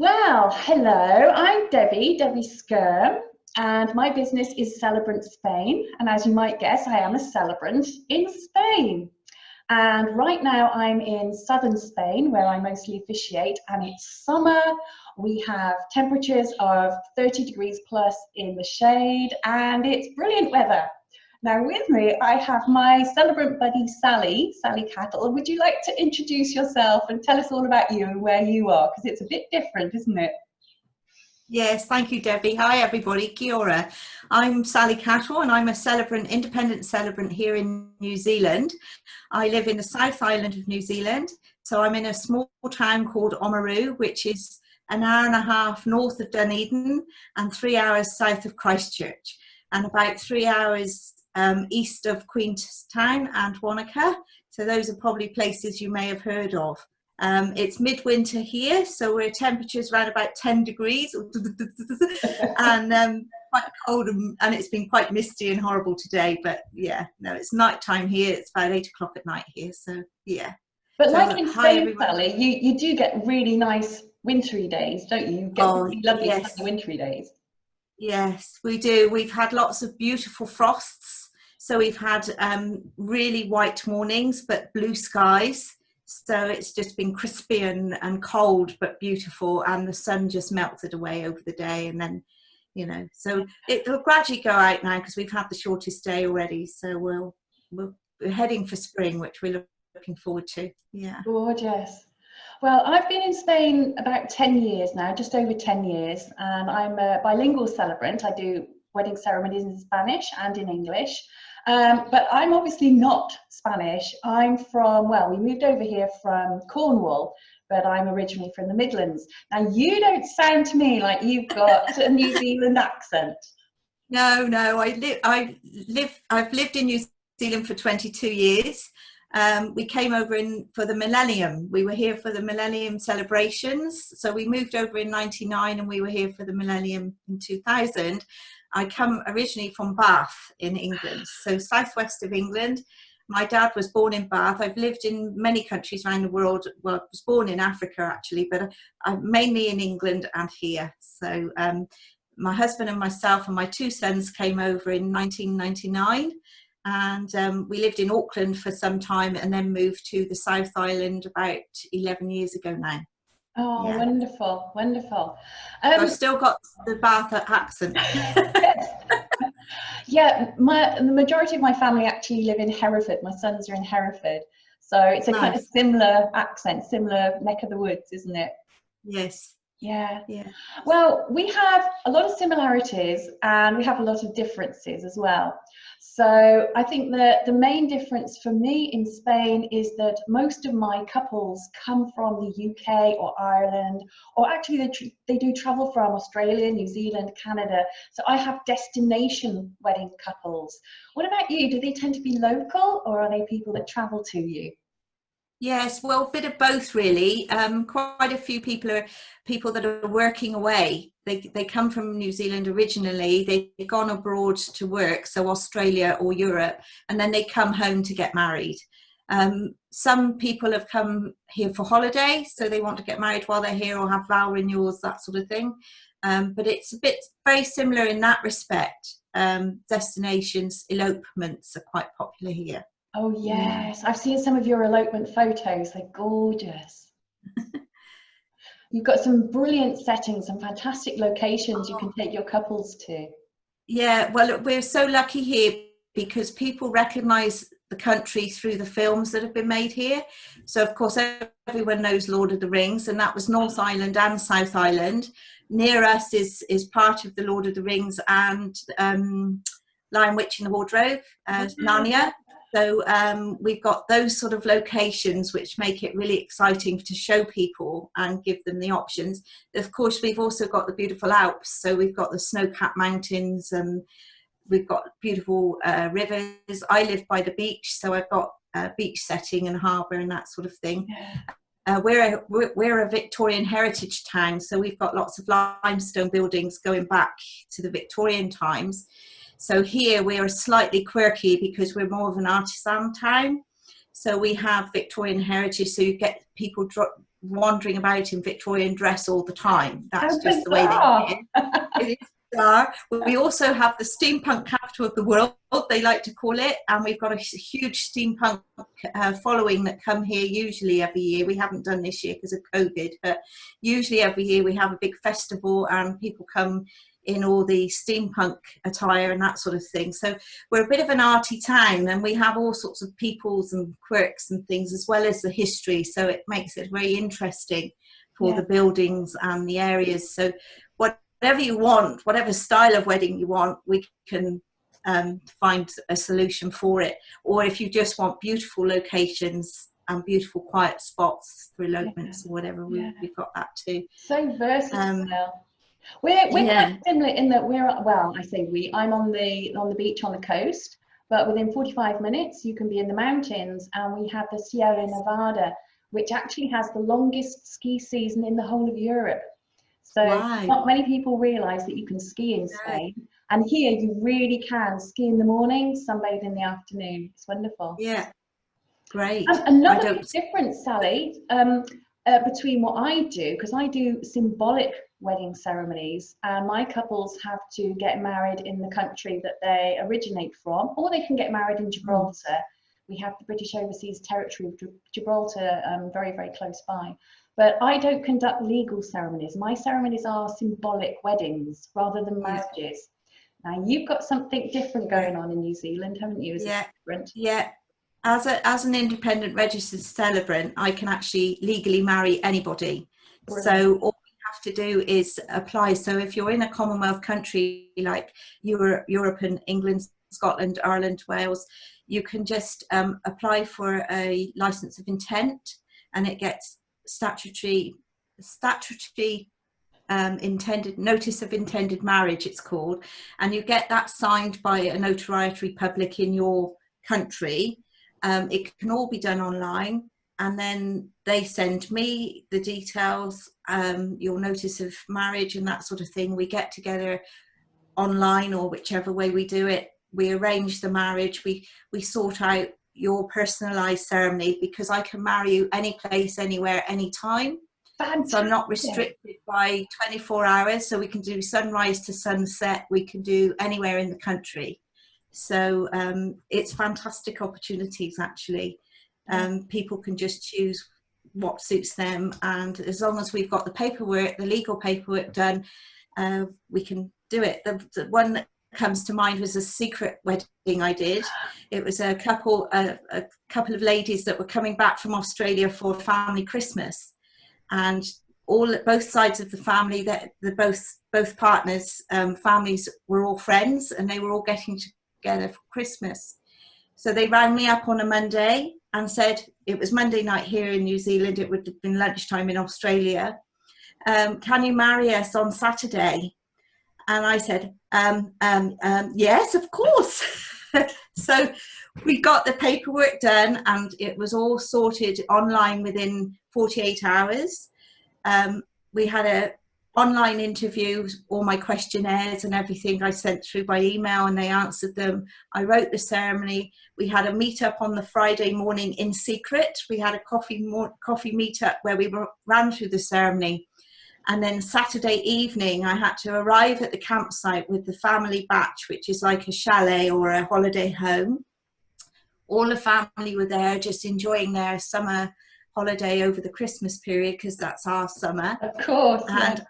Well, hello, I'm Debbie Skyrme, and my business is Celebrant Spain. And as you might guess, I am a celebrant in Spain. And right now I'm in southern Spain where I mostly officiate, and it's summer. We have temperatures of 30 degrees plus in the shade, and it's brilliant weather. Now with me, I have my celebrant buddy, Sally Cattle. Would you like to introduce yourself and tell us all about you and where you are? Because it's a bit different, isn't it? Yes, thank you, Debbie. Hi, everybody. Kia ora. I'm Sally Cattle, and I'm a independent celebrant here in New Zealand. I live in the South Island of New Zealand. So I'm in a small town called Oamaru, which is an hour and a half north of Dunedin and 3 hours south of Christchurch, and about 3 hours east of Queenstown and Wanaka. So those are probably places you may have heard of. It's midwinter here, so we're temperatures around about 10 degrees and quite cold, and it's been quite misty and horrible today, but yeah, no, it's nighttime here. It's about 8 o'clock at night here, so yeah. But so, like in hi, Spain, everyone. Sally, you do get really nice wintry days, don't you? You get really lovely Yes. sunny wintry days. Yes, we do. We've had lots of beautiful frosts. So we've had really white mornings, but blue skies. So it's just been crispy and cold, but beautiful. And the sun just melted away over the day. And then, so it'll gradually go out now because we've had the shortest day already. So we're heading for spring, which we're looking forward to. Yeah. Gorgeous. Well, I've been in Spain about 10 years now, just over 10 years, and I'm a bilingual celebrant. I do wedding ceremonies in Spanish and in English, but I'm obviously not Spanish. I'm from, well, we moved over here from Cornwall, but I'm originally from the Midlands. Now, you don't sound to me like you've got a New Zealand accent. No, I've lived in New Zealand for 22 years. We came over for the millennium. We were here for the millennium celebrations. So we moved over in 99 and we were here for the millennium in 2000. I come originally from Bath in England, so southwest of England. My dad was born in Bath. I've lived in many countries around the world. Well, I was born in Africa actually, but I'm mainly in England and here. So my husband and myself and my two sons came over in 1999. And we lived in Auckland for some time and then moved to the South Island about 11 years ago now. Oh, yeah. Wonderful, wonderful. I've still got the Bath accent. Yeah, the majority of my family actually live in Hereford. My sons are in Hereford. So it's a kind of similar accent, similar neck of the woods, isn't it? Yes. Yeah. Yeah. Well, we have a lot of similarities and we have a lot of differences as well. So I think that the main difference for me in Spain is that most of my couples come from the UK or Ireland, or actually they do travel from Australia, New Zealand, Canada. So I have destination wedding couples. What about you? Do they tend to be local or are they people that travel to you? Yes, well, a bit of both really. Quite a few people that are working away. They come from New Zealand originally. They've gone abroad to work, so Australia or Europe, and then they come home to get married. Some people have come here for holiday, so they want to get married while they're here or have vow renewals, that sort of thing. But it's very similar in that respect. Destinations, elopements are quite popular here. Oh yes, I've seen some of your elopement photos. They're gorgeous. You've got some brilliant settings, some fantastic locations you can take your couples to. Yeah, well, we're so lucky here because people recognise the country through the films that have been made here. So, of course, everyone knows Lord of the Rings, and that was North Island and South Island. Near us is part of the Lord of the Rings and Lion, Witch and the Wardrobe, Narnia. So we've got those sort of locations which make it really exciting to show people and give them the options. Of course, we've also got the beautiful Alps. So we've got the snow-capped mountains and we've got beautiful rivers. I live by the beach, so I've got beach setting and harbour and that sort of thing. We're a Victorian heritage town, so we've got lots of limestone buildings going back to the Victorian times. So here we are slightly quirky because we're more of an artisan town. So we have Victorian heritage, so you get people wandering about in Victorian dress all the time. That's How just the way they bizarre. live. It is bizarre. We also have the steampunk capital of the world, they like to call it, and we've got a huge steampunk following that come here usually every year. We haven't done this year because of COVID, but usually every year we have a big festival and people come in all the steampunk attire and that sort of thing. So we're a bit of an arty town, and we have all sorts of peoples and quirks and things, as well as the history, so it makes it very interesting for the buildings and the areas. So whatever you want, whatever style of wedding you want, we can find a solution for it. Or if you just want beautiful locations and beautiful quiet spots for elopements or whatever, we've got that too. So versatile. We're quite similar in that I say I'm on the beach on the coast, but within 45 minutes you can be in the mountains, and we have the Sierra Nevada, which actually has the longest ski season in the whole of Europe. So not many people realise that you can ski in Spain, and here you really can ski in the morning, sunbathe in the afternoon. It's wonderful. Yeah, great. Another difference, Sally, between what I do, because I do symbolic wedding ceremonies, and my couples have to get married in the country that they originate from, or they can get married in Gibraltar. We have the British Overseas Territory of Gibraltar very, very close by. But I don't conduct legal ceremonies. My ceremonies are symbolic weddings rather than marriages. Now, you've got something different going on in New Zealand, haven't you? As an independent registered celebrant, I can actually legally marry anybody. Brilliant. So all you have to do is apply. So if you're in a Commonwealth country like Europe and England, Scotland, Ireland, Wales, you can just apply for a license of intent, and it gets statutory intended notice of intended marriage, it's called, and you get that signed by a notarietary public in your country. It can all be done online, and then they send me the details, your notice of marriage and that sort of thing. We get together online, or whichever way we do it. We arrange the marriage. We sort out your personalised ceremony, because I can marry you any place, anywhere, anytime. So I'm not restricted by 24 hours. So we can do sunrise to sunset. We can do anywhere in the country. So it's fantastic opportunities, actually. People can just choose what suits them, and as long as we've got the paperwork, the legal paperwork done, we can do it. The one that comes to mind was a secret wedding I did. It was a couple of ladies that were coming back from Australia for family Christmas, and both sides of the family, that both partners' families were all friends, and they were all getting together for Christmas. So they rang me up on a Monday and said, it was Monday night here in New Zealand, it would have been lunchtime in Australia, can you marry us on Saturday? And I said, yes, of course. So we got the paperwork done, and it was all sorted online within 48 hours. We had a online interview, all my questionnaires and everything I sent through by email, and they answered them. I wrote the ceremony. We had a meet-up on the Friday morning in secret. We had a coffee meet-up where we ran through the ceremony. And then Saturday evening, I had to arrive at the campsite with the family batch, which is like a chalet or a holiday home. All the family were there, just enjoying their summer holiday over the Christmas period, because that's our summer. Of course. And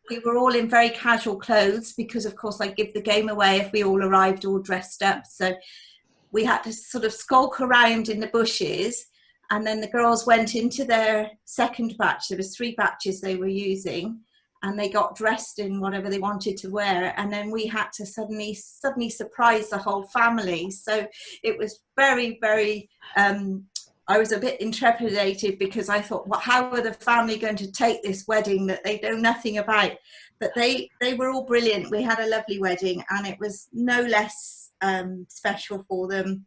we were all in very casual clothes, because of course I give the game away if we all arrived all dressed up. So we had to sort of skulk around in the bushes, and then the girls went into their second batch. There was 3 batches they were using, and they got dressed in whatever they wanted to wear, and then we had to suddenly surprise the whole family. So it was very, very I was a bit intrepidated, because I thought, well, how are the family going to take this wedding that they know nothing about? But they were all brilliant. We had a lovely wedding, and it was no less special for them.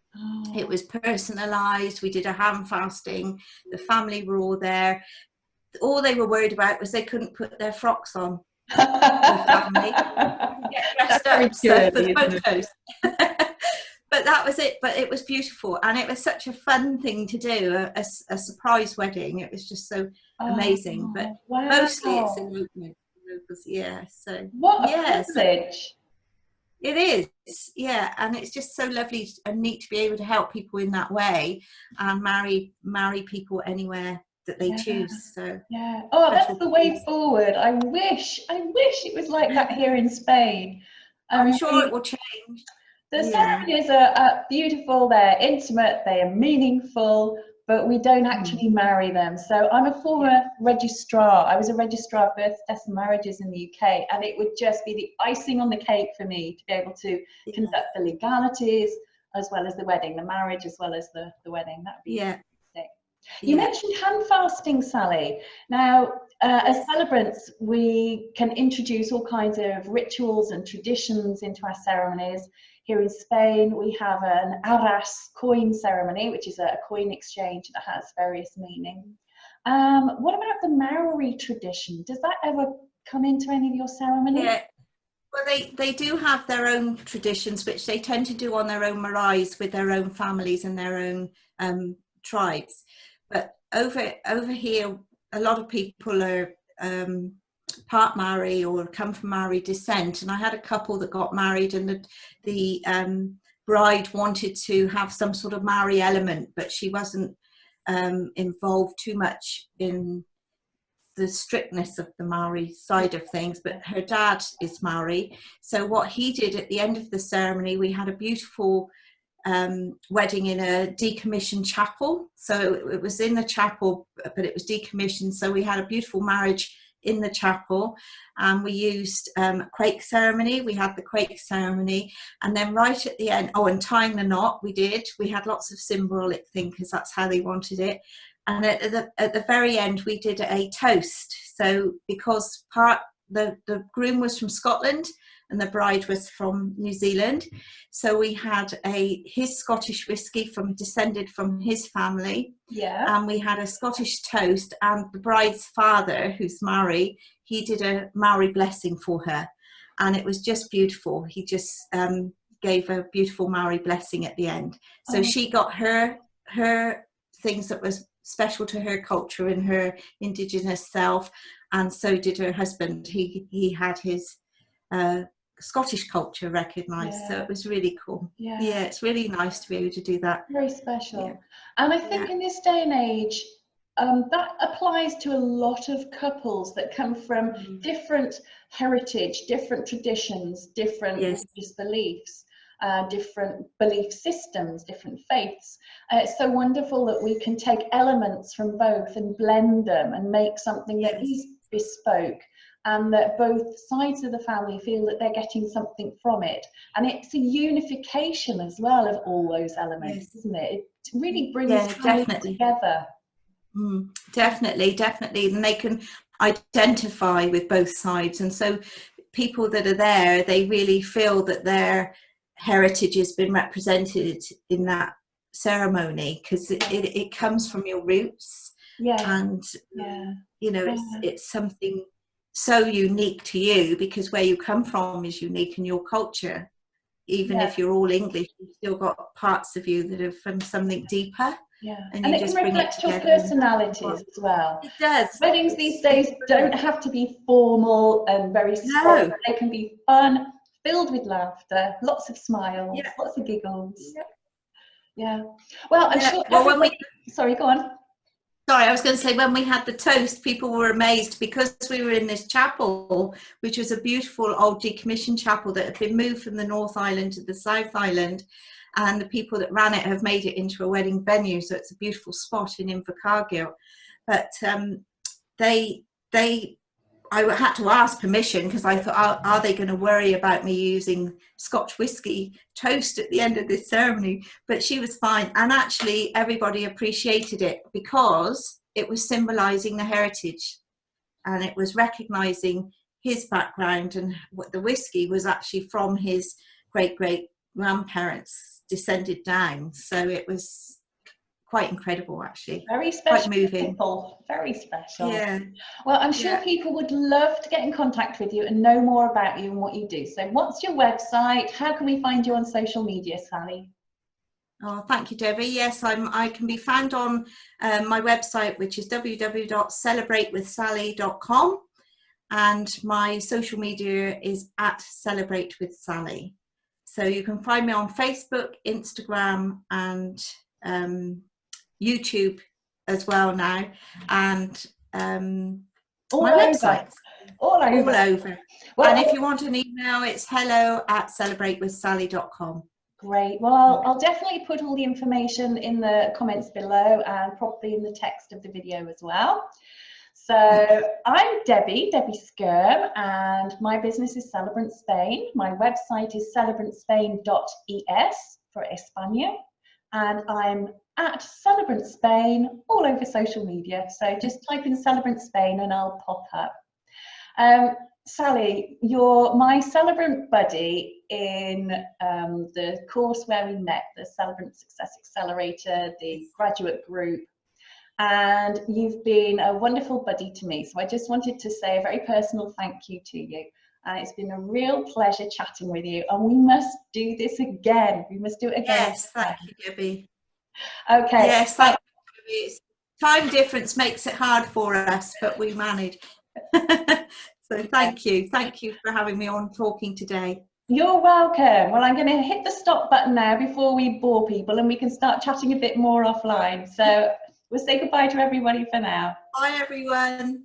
It was personalised. We did a ham fasting. The family were all there. All they were worried about was they couldn't put their frocks on. The family get dressed up for the photos. but that was it. But it was beautiful, and it was such a fun thing to do, a surprise wedding. It was just so amazing. But Oh, wow. mostly it's elopement. Yeah, so What a yeah, so privilege. it is, yeah, and it's just so lovely and neat to be able to help people in that way and marry people anywhere that they Yeah. choose. So Yeah. Oh, that's special the way place. forward. I wish it was like that here in Spain. I I'm mean, sure it will change. the Yeah. ceremonies are beautiful, they're intimate, they are meaningful, but we don't Mm. actually marry them. So I'm a former registrar. I was a registrar of births, deaths and marriages in the UK, and it would just be the icing on the cake for me to be able to Yeah. conduct the legalities as well as the wedding, the marriage as well as the wedding. That would be Yeah. fantastic. You Yeah. mentioned hand fasting, Sally. Now, as Yes. celebrants, we can introduce all kinds of rituals and traditions into our ceremonies. Here in Spain, we have an arras coin ceremony, which is a coin exchange that has various meanings. What about the Maori tradition? Does that ever come into any of your ceremonies? Yeah. Well, they do have their own traditions, which they tend to do on their own maraes with their own families and their own tribes. But over here, a lot of people are part Maori or come from Maori descent. And I had a couple that got married, and the bride wanted to have some sort of Maori element, but she wasn't involved too much in the strictness of the Maori side of things, but her dad is Maori. So what he did at the end of the ceremony, we had a beautiful wedding in a decommissioned chapel. So it was in the chapel, but it was decommissioned. So we had a beautiful marriage in the chapel, and we used a quake ceremony. We had the quake ceremony, and then right at the end, and tying the knot, we had lots of symbolic thing because that's how they wanted it. And at the very end, we did a toast. So because the groom was from Scotland and the bride was from New Zealand, so we had his Scottish whiskey descended from his family. Yeah. And we had a Scottish toast, and the bride's father, who's Maori, he did a Maori blessing for her, and it was just beautiful. He just gave a beautiful Maori blessing at the end. So she got her things that was special to her culture and her indigenous self, and so did her husband. He had his Scottish culture recognised. So it was really cool. Yeah, it's really nice to be able to do that. Very special. And I think in this day and age, that applies to a lot of couples that come from different heritage, different traditions, different religious beliefs, different belief systems, different faiths. It's so wonderful that we can take elements from both and blend them and make something that is bespoke, and that both sides of the family feel that they're getting something from it. And it's a unification as well of all those elements, isn't it? It really brings families together. Definitely. And they can identify with both sides. And so people that are there, they really feel that their heritage has been represented in that ceremony, because it comes from your roots. And you know, it's something so unique to you, because where you come from is unique in your culture. Even if you're all English, you've still got parts of you that are from something deeper. And it can reflect your personalities as well. It does. Weddings these days don't have to be formal and very strict. They can be fun, filled with laughter, lots of smiles, lots of giggles. Well, I'm sure everybody... Sorry, go on. Sorry, I was going to say, when we had the toast, people were amazed because we were in this chapel, which was a beautiful old decommissioned chapel that had been moved from the North Island to the South Island. And the people that ran it have made it into a wedding venue. So it's a beautiful spot in Invercargill. But I had to ask permission, because I thought, are they going to worry about me using Scotch whiskey toast at the end of this ceremony? But she was fine. And actually, everybody appreciated it because it was symbolising the heritage, and it was recognising his background, and what the whiskey was actually from his great-great-grandparents descended down. So it was quite incredible, actually. Very special. Quite moving. People. Very special. Yeah. Well, I'm sure people would love to get in contact with you and know more about you and what you do. So what's your website? How can we find you on social media, Sally? Oh, thank you, Debbie. Yes, I can be found on my website, which is www.celebratewithsally.com, and my social media is at Celebrate with Sally. So you can find me on Facebook, Instagram, and YouTube as well now, and my website. All over. Well, and if you want an email, it's hello@celebratewithsally.com. Great. Well, I'll definitely put all the information in the comments below and probably in the text of the video as well. So I'm Debbie Skyrme, and my business is Celebrant Spain. My website is celebrantspain.es for España, and I'm at Celebrant Spain all over social media. So just type in Celebrant Spain and I'll pop up. Sally, you're my celebrant buddy in the course where we met, the Celebrant Success Accelerator, the graduate group, and you've been a wonderful buddy to me. So I just wanted to say a very personal thank you to you. It's been a real pleasure chatting with you, and we must do this again. We must do it again. Yes, thank you, Debbie. Okay. Yes, thank you, Debbie. Time difference makes it hard for us, but we manage. So thank you for having me on talking today. You're welcome. Well, I'm going to hit the stop button now before we bore people, and we can start chatting a bit more offline. So we'll say goodbye to everybody for now. Bye, everyone.